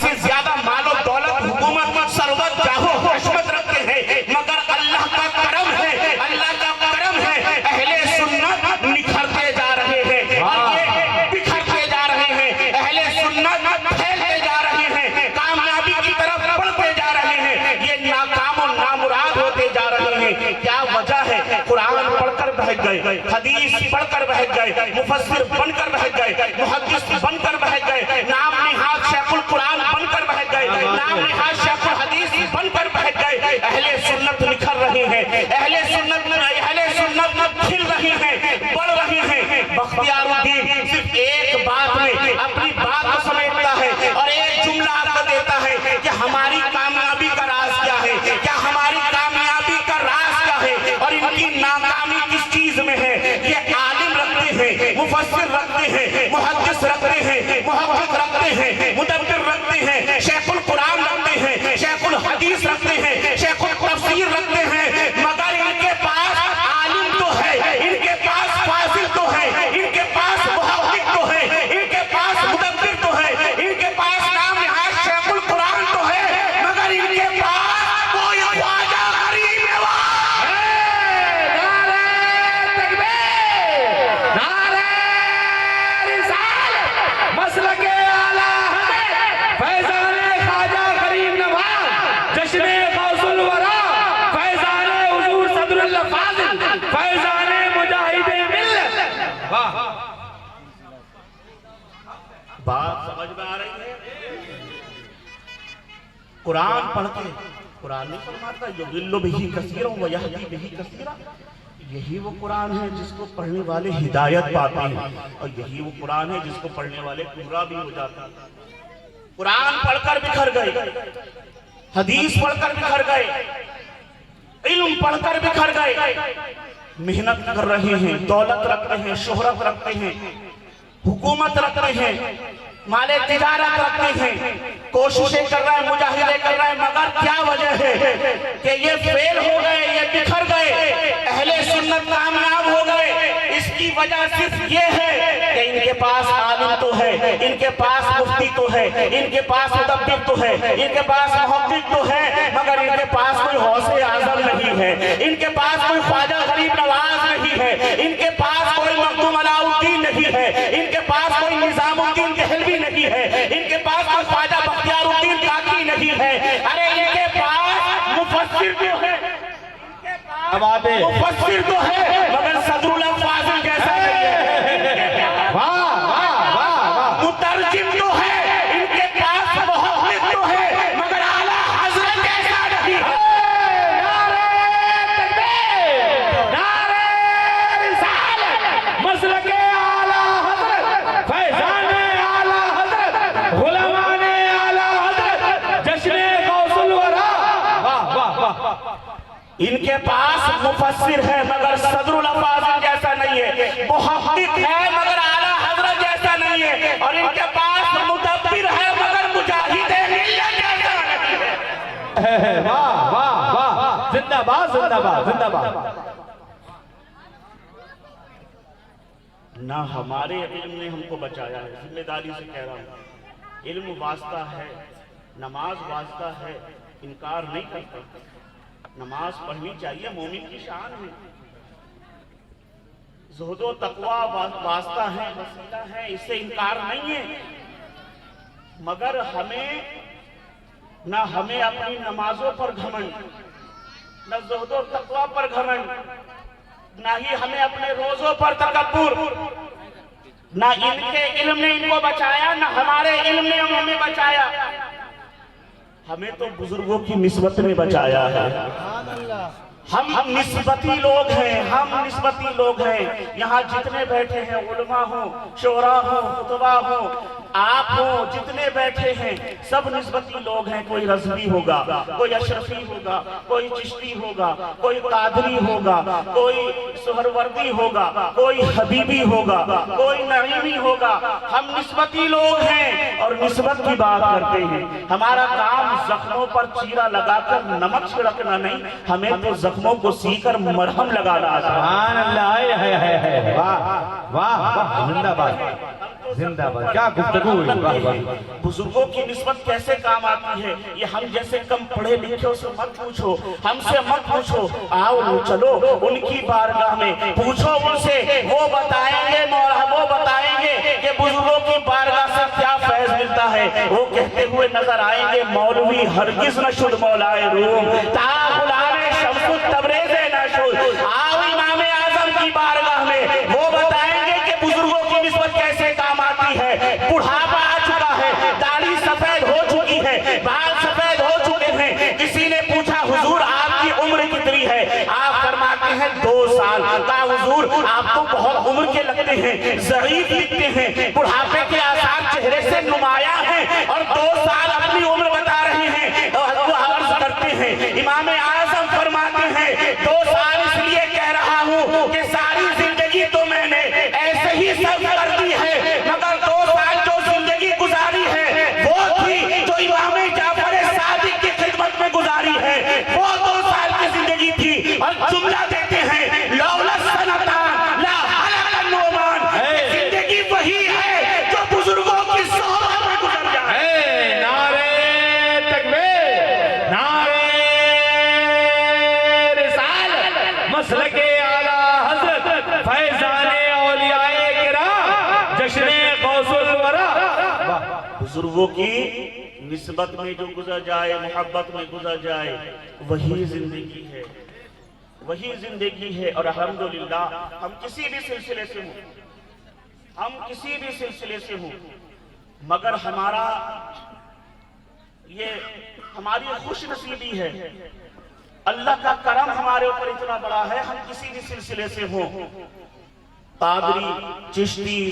हमसे ज्यादा मालो दौलत हुकूमत सरवत जाहो हशमत रखते हैं, मगर अल्लाह का करम है, अल्लाह का करम है, अहले सुन्नत निखरते जा रहे हैं और ये बिखरते जा रहे हैं। अहले सुन्नत फैलते जा रहे हैं, कामयाबी की तरफ बढ़ते जा रहे हैं, ये नाकाम और नामुराद होते जा रहे हैं। क्या वजह है? कुरान पढ़कर बहक गए, हदीस पढ़कर बहक गए, मुफस्सिर बनकर बहक गए, मुहद्दिस बनकर बहक गए, नाम निहाद शेखुल कुरान बनकर बहक गए, नाम निहाद शेखुल हदीस बनकर बहक गए। अहले सुन्नत निखर रहे हैं, अहले सुन्नत खिल रही हैं, बढ़ रही हैं। बख्तियारुद्दीन सिर्फ एक बात में अपनी बात को समेटता है और एक जुमला आपको देता है कि हमारी कामयाबी का राज क्या है, क्या हमारी कामयाबी का राज क्या है और इनकी नाकामी किस चीज में है। ये आलिम रखते हैं, मुफस्सिर रखते हैं, मुहद्दिस रखते हैं, मुहक्किक रखते हैं, मुदब्बिर रखते हैं, शेखुल कुरान रखते हैं, शेखुल हदीस रखते हैं, शेखुल तफसीर रखते हैं, मगर इनके पास आलिम तो है, इनके पास फासिल तो है, इनके पास मुहक्किक तो है, इनके पास मुदब्बिर तो है, इनके पास नाम निहाद शेखुल कुरान तो है, मगर इनके पास कोई ख्वाजा गरीब नवाज है। नारे तकबीर, नारे रिसालत, मसलके आला हज़रत फैज़ाने ख्वाजा गरीब नवाज, जश्ने गौसुल वरा, फैज़ाने हुजूर सदरुल फाजिल, फैज़ाने मुजाहिदे मिल्लत। वाह, बात समझ में आ रही है? कुरान पढ़ते, कुरान नहीं फरमाता युदिल्लु बिही कसीरा व यहदी बिही कसीरा। यही वो कुरान है जिसको पढ़ने वाले हिदायत पाते हैं और यही वो कुरान है जिसको पढ़ने वाले गुमराह भी हो जाते हैं। कुरान पढ़कर बिखर गए, हदीस पढ़कर बिखर गए, इल्म पढ़कर बिखर गए, मेहनत कर रहे हैं, दौलत रखते हैं, शोहरत रखते हैं, हुकूमत रखते हैं, माले तिजारत रखते हैं, कोशिशें कर रहे हैं, मुजाहिदे कर रहे हैं, मगर क्या वजह है कि ये फेल हो गए, ये बिखर गए, अहले सुन्नत कामयाब हो गए। इसकी वजह सिर्फ ये है कि इनके पास आलिम तो है, इनके पास मुफ्ती तो है, इनके पास मुदब्बिर तो है, इनके पास मुहक्किक तो है, मगर इनके पास कोई गौसे आजम नहीं है, इनके पास कोई ख्वाजा गरीब नवाज नहीं है, इनके पास कोई मखदूम अलाउद्दीन नहीं है, इनके पास कोई निजामुद्दीन देहलवी नहीं है, इनके पास कोई ख्वाजा बख्तियारुद्दीन काकी नहीं है। अरे इनके पास मुफस्सिर तो है, मुफस्सिर तो है, मगर सदरुल फाजिल जैसा नहीं है। वाह वाह वाह वाह, मुतर्जिम तो है, इनके पास मुहद्दिस तो है, मगर आला हज़रत जैसा नहीं है। नारे तकबीर, नारे रिसालत, मसलके आला हज़रत फैज़ाने आला हज़रत, गुलामाने आला हज़रत, जश्ने गौसुल वरा। वाह वाह वाह, इनके पास मुफस्सिर है मगर सदरुल फाजिल जैसा नहीं है, मुहक्किक है मगर आला हज़रत जैसा नहीं है, और इनके पास मुदब्बिर है मगर मुजाहिदे मिल्लत जैसा नहीं है। वाह वाह वाह, जिंदाबाद जिंदाबाद जिंदाबाद। ना हमारे इल्म ने हमको बचाया है, जिम्मेदारी से कह रहा हूँ, इल्म वास्ता है, नमाज वास्ता है, इनकार नहीं करता, नमाज पढ़नी चाहिए, मोमिन की शान है, ज़ुहदो तक़वा वास्ता है, वसीला है, इससे इनकार नहीं है, मगर हमें अपनी नमाजों पर घमंड, न ज़ुहदो तक़वा पर घमंड, ना ही हमें अपने रोजों पर तकब्बुर, ना इनके इल्म ने इनको बचाया, ना हमारे इल्म ने हमें बचाया, हमें तो बुजुर्गों की निस्बत ने बचाया है। हम निस्बती लोग हैं, हम निस्बती लोग हैं। यहाँ जितने बैठे हैं, उलमा हो, शोरा हो, खुतबा हो, आप हो, जितने बैठे हैं सब निस्बती लोग हैं। कोई रज़वी होगा, कोई अशरफी होगा, कोई चिश्ती होगा, कोई कादरी होगा, कोई सुहरवर्दी होगा, कोई हबीबी होगा, कोई नईमी होगा। हम निस्बती लोग हैं और निस्बत की बात करते हैं। हमारा काम जख्मों पर चीरा लगाकर नमक छिड़कना नहीं, हमें तो जख्मों को सीकर मरहम लगाना आता है। सुभान अल्लाह, वाह वाह वाह, जिंदाबाद। जिंदाबाद, क्या गुफ्तगू हुई, वाह वाह। बुजुर्गों की निस्बत कैसे काम आती है ये हम जैसे कम पढ़े लिखे से मत पूछो, हमसे मत पूछो, आओ चलो उनकी बारगाह में पूछो उनसे, वो बताएंगे मौला, वो बताएंगे कि बुजुर्गों की बारगाह से क्या फैज मिलता है। वो कहते हुए नजर आएंगे मौलवी हरगिज न शुद्ध मौलाए रूम ता गुलामे शम्सुत तबरेज़े न शुद्ध। आओ इमाम आजम की बारगाह में, वो बताएंगे कि बुजुर्गों की निस्बत कैसे काम आती है। बुढ़ापा आ चुका है, दाढ़ी सफेद हो चुकी है, बाल सफेद हो चुके हैं। किसी ने पूछा हुजूर आपकी उम्र कितनी है? आप फरमाते हैं 2 साल। का हुजूर आप तो बहुत उम्र के लगते हैं, ज़ईफ दिखते हैं, बुढ़ापे के आसार चेहरे से नुमाया है और 2 साल अपनी उम्र बता रहे हैं। वो अर्ज करते हैं, इमाम आज़म फरमाते हैं 2 साल इसलिए कह रहा हूँ कि सारी जिंदगी तो मैंने ऐसे ही सर्व कर दी है, मगर 2 साल जो जिंदगी गुजारी है वो थी जो इमाम जाफर सादिक की खिदमत में गुजारी है, वो 2 साल की जिंदगी थी। और जुमला देते हैं लौला सनतान ला हलकन नौमान, जिंदगी वही है जो बुजुर्गों की सोहबत में गुजर जाए। नारे तकबीर, नारे रिसालत, मसलके आला हज़रत फैज़ाने औलियाए किराम, जश्ने गौसुल वरा। बुजुर्गों की निस्बत में जो गुजर जाए, मोहब्बत में गुजर जाए, वही जिंदगी है, वही जिंदगी है। और अल्हम्दुलिल्लाह हम किसी भी सिलसिले से हों, हम किसी भी सिलसिले से हों, मगर हमारी खुश नसीबी है, अल्लाह का करम हमारे ऊपर इतना बड़ा है, हम किसी भी सिलसिले से हों, कादरी, चिश्ती,